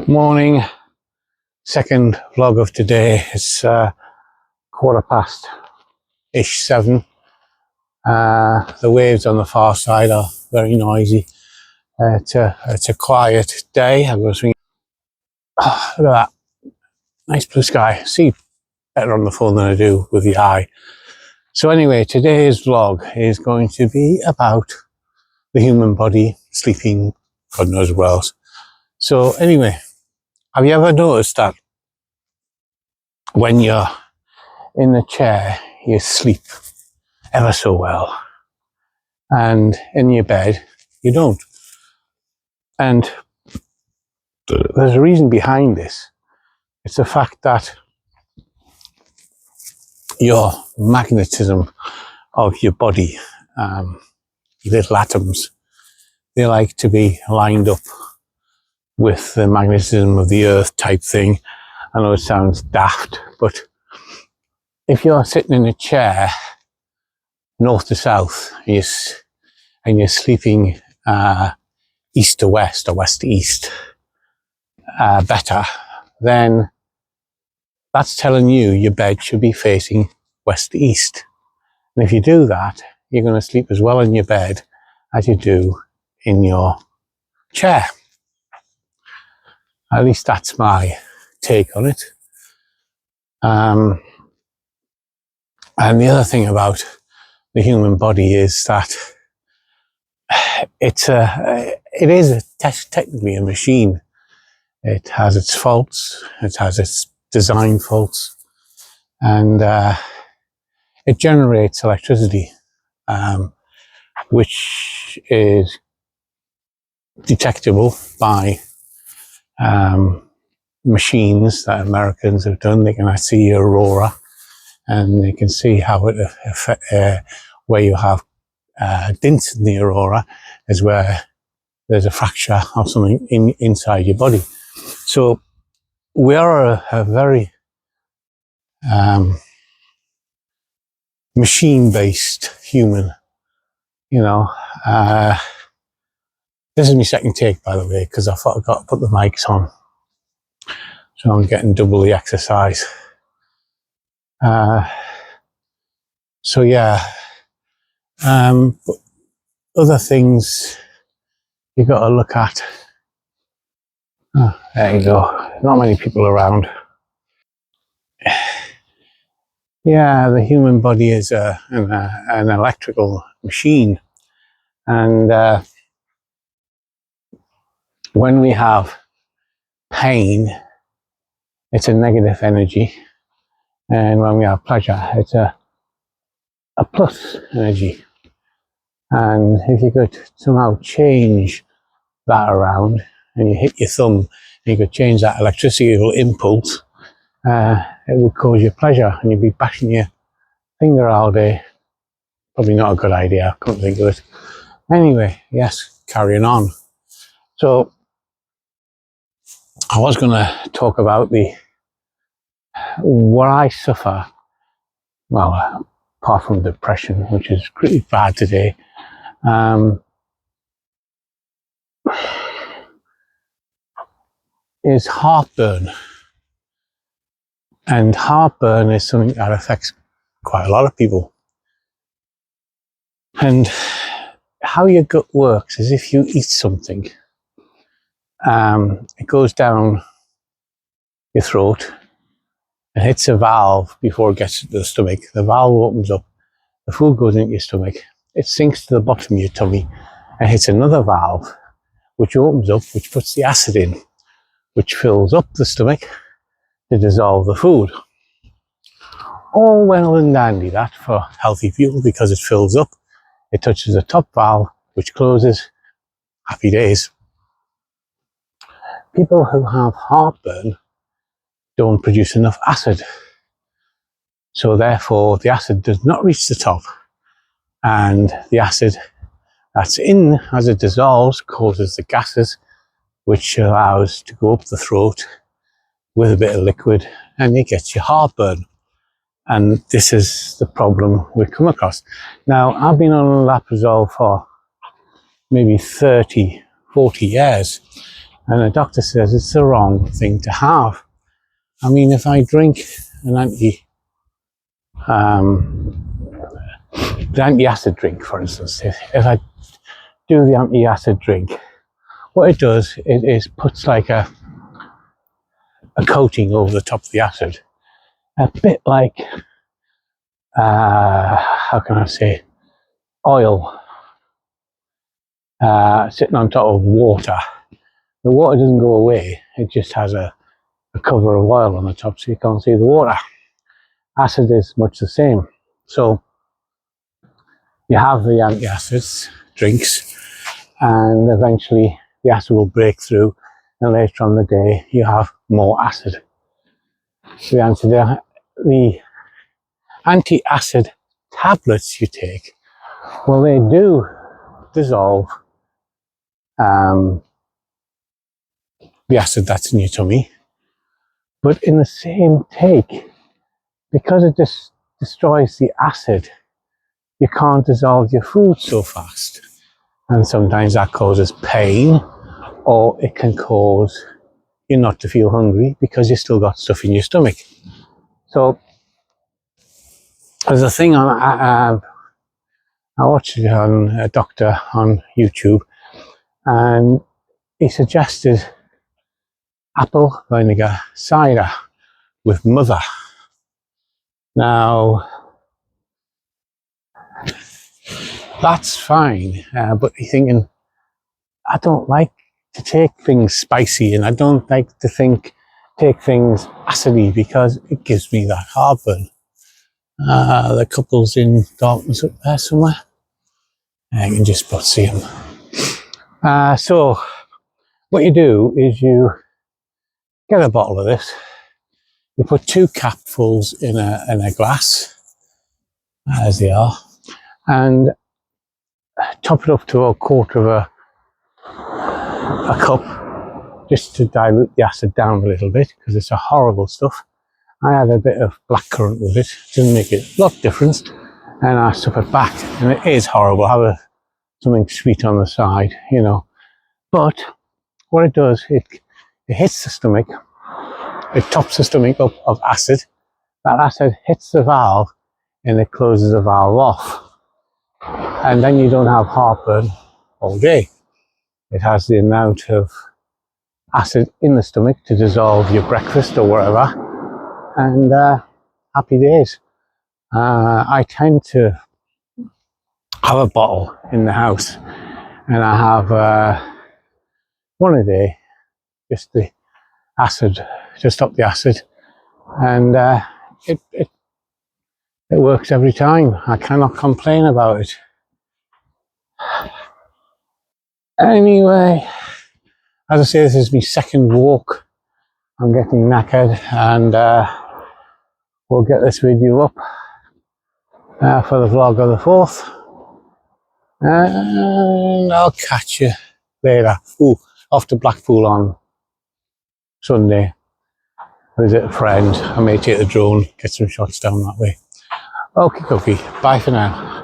Morning, second vlog of today. It's 7:15. The waves on the far side are very noisy. It's a quiet day. I'm going to swing. Oh, look at that, nice blue sky. See better on the phone than I do with the eye. So anyway, today's vlog is going to be about the human body, sleeping, God knows what else. So anyway, have you ever noticed that when you're in the chair, you sleep ever so well, and in your bed, you don't? And there's a reason behind this. It's the fact that your magnetism of your body, little atoms, they like to be lined up with the magnetism of the earth type thing. I know it sounds daft, but if you're sitting in a chair north to south and you're sleeping east to west or west to east better, then that's telling you your bed should be facing west to east. And if you do that, you're going to sleep as well in your bed as you do in your chair. At least that's my take on it. And the other thing about the human body is that it is technically a machine. It has its faults, it has its design faults, and it generates electricity, which is detectable by machines that Americans have done. They can see aurora, and they can see how it where you have dints in the aurora is where there's a fracture or something inside your body. So we are a very machine-based human, you know. This is my second take, by the way, because I thought I got to put the mics on, so I'm getting double the exercise. So yeah, but other things you got to look at. Oh, there you go. Not many people around. Yeah, the human body is an electrical machine, and when we have pain, it's a negative energy, and when we have pleasure, it's a plus energy. And if you could somehow change that around, and you hit your thumb, and you could change that electrical impulse, it would cause you pleasure, and you'd be bashing your finger all day. Probably not a good idea. I couldn't think of it. Anyway, yes, carrying on. So I was going to talk about what I suffer. Well, apart from depression, which is pretty bad today, is heartburn. And heartburn is something that affects quite a lot of people. And how your gut works is if you eat something, it goes down your throat and hits a valve before it gets to the stomach. The valve opens up, the food goes into your stomach, it sinks to the bottom of your tummy and hits another valve, which opens up, which puts the acid in, which fills up the stomach to dissolve the food. All well and dandy, that, for healthy people, because it fills up, it touches the top valve, which closes. Happy days. People who have heartburn don't produce enough acid, so therefore the acid does not reach the top, and the acid that's in, as it dissolves, causes the gases, which allows to go up the throat with a bit of liquid, and it gets you heartburn. And this is the problem we come across. Now, I've been on Laprazole for maybe 30, 40 years, And the doctor says it's the wrong thing to have. I mean, if I drink an the anti-acid drink, for instance, if I do the anti-acid drink, what it does is puts like a coating over the top of the acid, a bit like how can I say, oil sitting on top of water. The water doesn't go away, it just has a cover of oil on the top so you can't see the water. Acid is much the same. So you have the anti-acids drinks, and eventually the acid will break through, and later on the day you have more acid. The anti-acid tablets you take, well, they do dissolve the acid that's in your tummy, but in the same take, because it just destroys the acid, you can't dissolve your food so fast, and sometimes that causes pain, or it can cause you not to feel hungry because you still got stuff in your stomach. So there's a thing on I watched it on a doctor on YouTube, and he suggested apple vinegar cider with mother. Now that's fine, but you're thinking, I don't like to take things spicy, and I don't like to take things acidy because it gives me that heartburn. The couple's in Dartmouth up there somewhere. I can just about see them. So what you do is you get a bottle of this, you put 2 capfuls in a glass, as they are, and top it up to a quarter of a cup, just to dilute the acid down a little bit, because it's a horrible stuff. I had a bit of blackcurrant with it, doesn't make it a lot of difference, and I stuff it back, and it is horrible. I have something sweet on the side, you know, but what it does, it hits the stomach, it tops the stomach up of acid, that acid hits the valve and it closes the valve off, and then you don't have heartburn all day. It has the amount of acid in the stomach to dissolve your breakfast or whatever, and happy days. I tend to have a bottle in the house, and I have one a day, just the acid, to stop the acid, and it works every time. I cannot complain about it. Anyway, as I say, this is my second walk. I'm getting knackered, and we'll get this video up for the vlog of the 4th, and I'll catch you later. Off to Blackpool on Sunday, visit a friend. I may take the drone, get some shots down that way. Okay, bye for now.